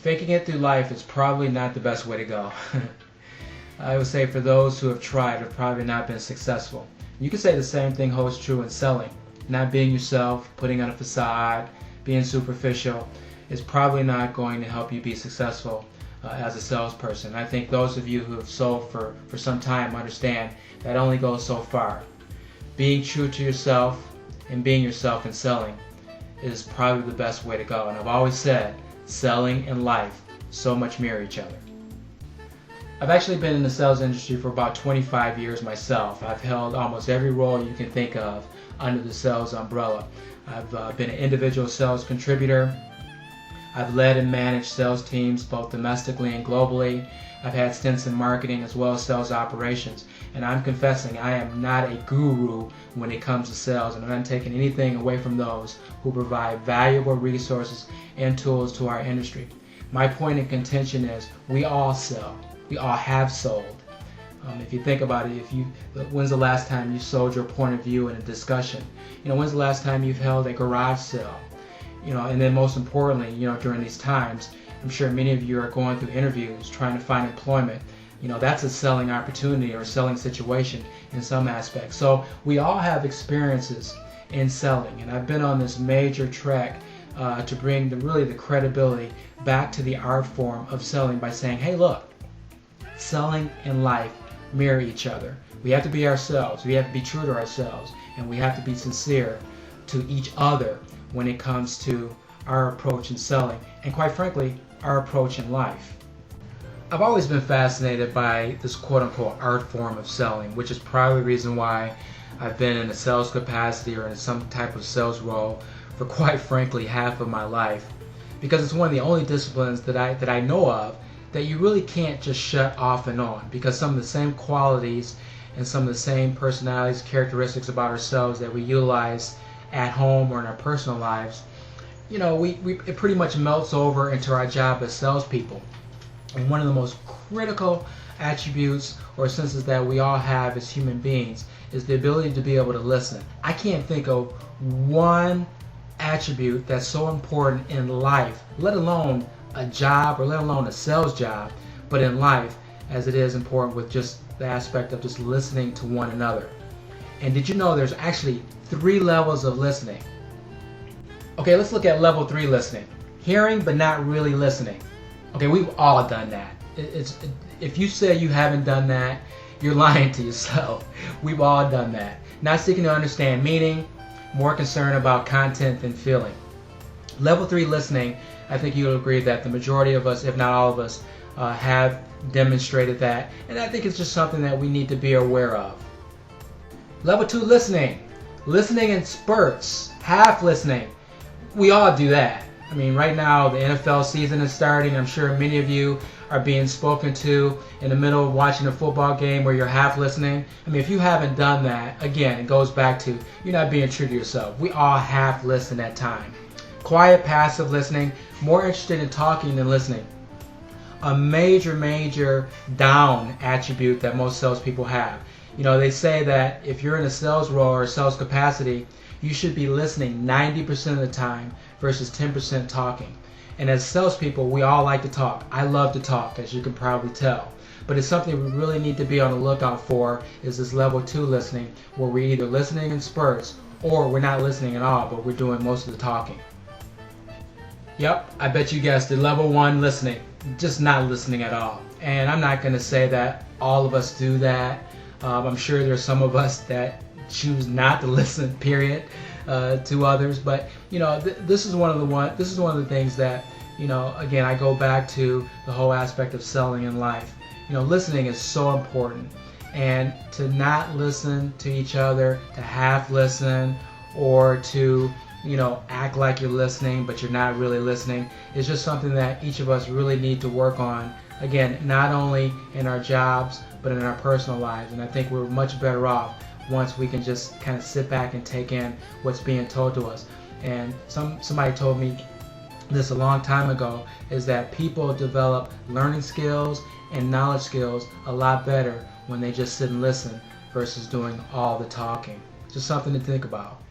Faking it through life is probably not the best way to go. I would say for those who have tried have probably not been successful. You could say the same thing holds true in selling. Not being yourself, putting on a facade, being superficial is probably not going to help you be successful as a salesperson. I think those of you who have sold for some time understand that only goes so far. Being true to yourself and being yourself in selling is probably the best way to go. And I've always said, selling and life so much mirror each other. I've actually been in the sales industry for about 25 years myself. I've held almost every role you can think of under the sales umbrella. I've been an individual sales contributor. I've led and managed sales teams both domestically and globally. I've had stints in marketing as well as sales operations. And I'm confessing I am not a guru when it comes to sales, and I'm not taking anything away from those who provide valuable resources and tools to our industry. My point in contention is we all sell. We all have sold. If you think about it, when's the last time you sold your point of view in a discussion? When's the last time you've held a garage sale? And then most importantly, during these times, I'm sure many of you are going through interviews trying to find employment. That's a selling opportunity or a selling situation in some aspects. So we all have experiences in selling, and I've been on this major trek to bring the credibility back to the art form of selling by saying, hey, look, selling and life mirror each other. We have to be ourselves. We have to be true to ourselves, and we have to be sincere to each other when it comes to our approach in selling, and quite frankly, our approach in life. I've always been fascinated by this quote-unquote art form of selling, which is probably the reason why I've been in a sales capacity or in some type of sales role for quite frankly half of my life, because it's one of the only disciplines that I know of that you really can't just shut off and on, because some of the same qualities and some of the same personalities, characteristics about ourselves that we utilize at home or in our personal lives, it pretty much melts over into our job as salespeople. And one of the most critical attributes or senses that we all have as human beings is the ability to be able to listen. I can't think of one attribute that's so important in life, let alone a job or let alone a sales job, but in life as it is important with just the aspect of just listening to one another. And did you know there's actually 3 levels of listening? Okay, let's look at level 3 listening. Hearing but not really listening. Okay, we've all done that. If you say you haven't done that, you're lying to yourself. We've all done that. Not seeking to understand meaning, more concerned about content than feeling. Level 3 listening, I think you'll agree that the majority of us, if not all of us, have demonstrated that, and I think it's just something that we need to be aware of. Level 2 listening. Listening in spurts, half listening. We all do that. I mean, right now the NFL season is starting. I'm sure many of you are being spoken to in the middle of watching a football game where you're half listening. I mean, if you haven't done that, again, it goes back to you're not being true to yourself. We all half listen at times. Quiet, passive listening, more interested in talking than listening. A major down attribute that most salespeople have. They say that if you're in a sales role or a sales capacity, you should be listening 90% of the time versus 10% talking. And as salespeople, we all like to talk. I love to talk, as you can probably tell. But it's something we really need to be on the lookout for is this level 2 listening, where we're either listening in spurts or we're not listening at all, but we're doing most of the talking. Yep, I bet you guessed it. Level 1 listening, just not listening at all. And I'm not going to say that all of us do that. I'm sure there's some of us that choose not to listen, period, to others. But this is one of the things that again, I go back to the whole aspect of selling in life. Listening is so important, and to not listen to each other, to half listen, or to act like you're listening but you're not really listening, is just something that each of us really need to work on. Again, not only in our jobs but in our personal lives. And I think we're much better off once we can just kind of sit back and take in what's being told to us. And somebody told me this a long time ago, is that people develop learning skills and knowledge skills a lot better when they just sit and listen versus doing all the talking. Just something to think about.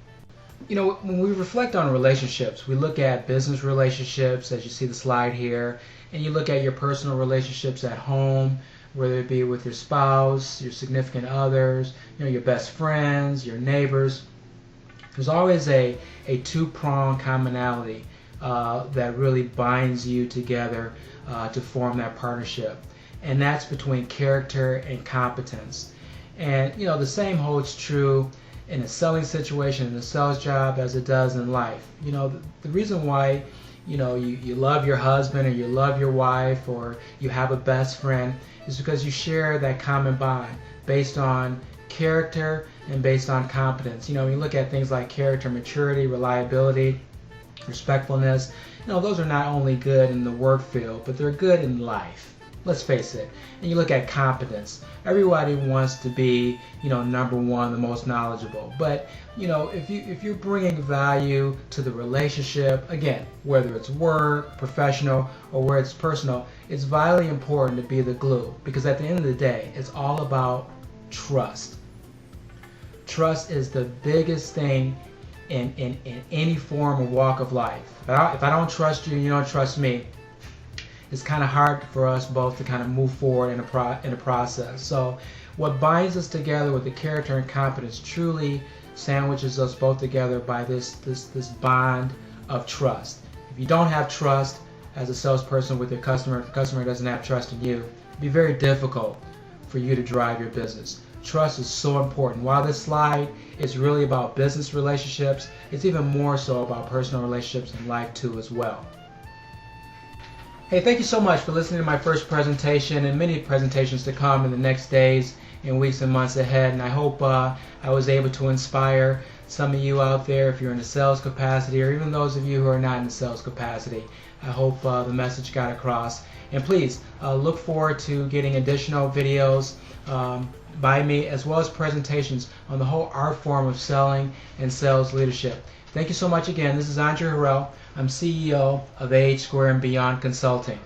When we reflect on relationships, we look at business relationships, as you see the slide here, and you look at your personal relationships at home, whether it be with your spouse, your significant others, your best friends, your neighbors. There's always a two-pronged commonality that really binds you together to form that partnership, and that's between character and competence. And the same holds true in a selling situation, in a sales job, as it does in life. The reason why you love your husband or you love your wife or you have a best friend is because you share that common bond based on character and based on competence. When you look at things like character, maturity, reliability, respectfulness, those are not only good in the work field, but they're good in life. Let's face it. And you look at competence. Everybody wants to be, number one, the most knowledgeable. But, if you're bringing value to the relationship, again, whether it's work, professional, or where it's personal, it's vitally important to be the glue. Because at the end of the day, it's all about trust. Trust is the biggest thing in any form or walk of life. If I don't trust you and you don't trust me, it's kind of hard for us both to kind of move forward in a process. So what binds us together with the character and competence truly sandwiches us both together by this bond of trust. If you don't have trust as a salesperson with your customer, if the customer doesn't have trust in you, it'd be very difficult for you to drive your business. Trust is so important. While this slide is really about business relationships, it's even more so about personal relationships in life too as well. Hey, thank you so much for listening to my first presentation and many presentations to come in the next days and weeks and months ahead. And I hope I was able to inspire some of you out there if you're in a sales capacity, or even those of you who are not in a sales capacity. I hope the message got across. And please look forward to getting additional videos by me, as well as presentations on the whole art form of selling and sales leadership. Thank you so much again. This is Andre Harrell. I'm CEO of AH Square and Beyond Consulting.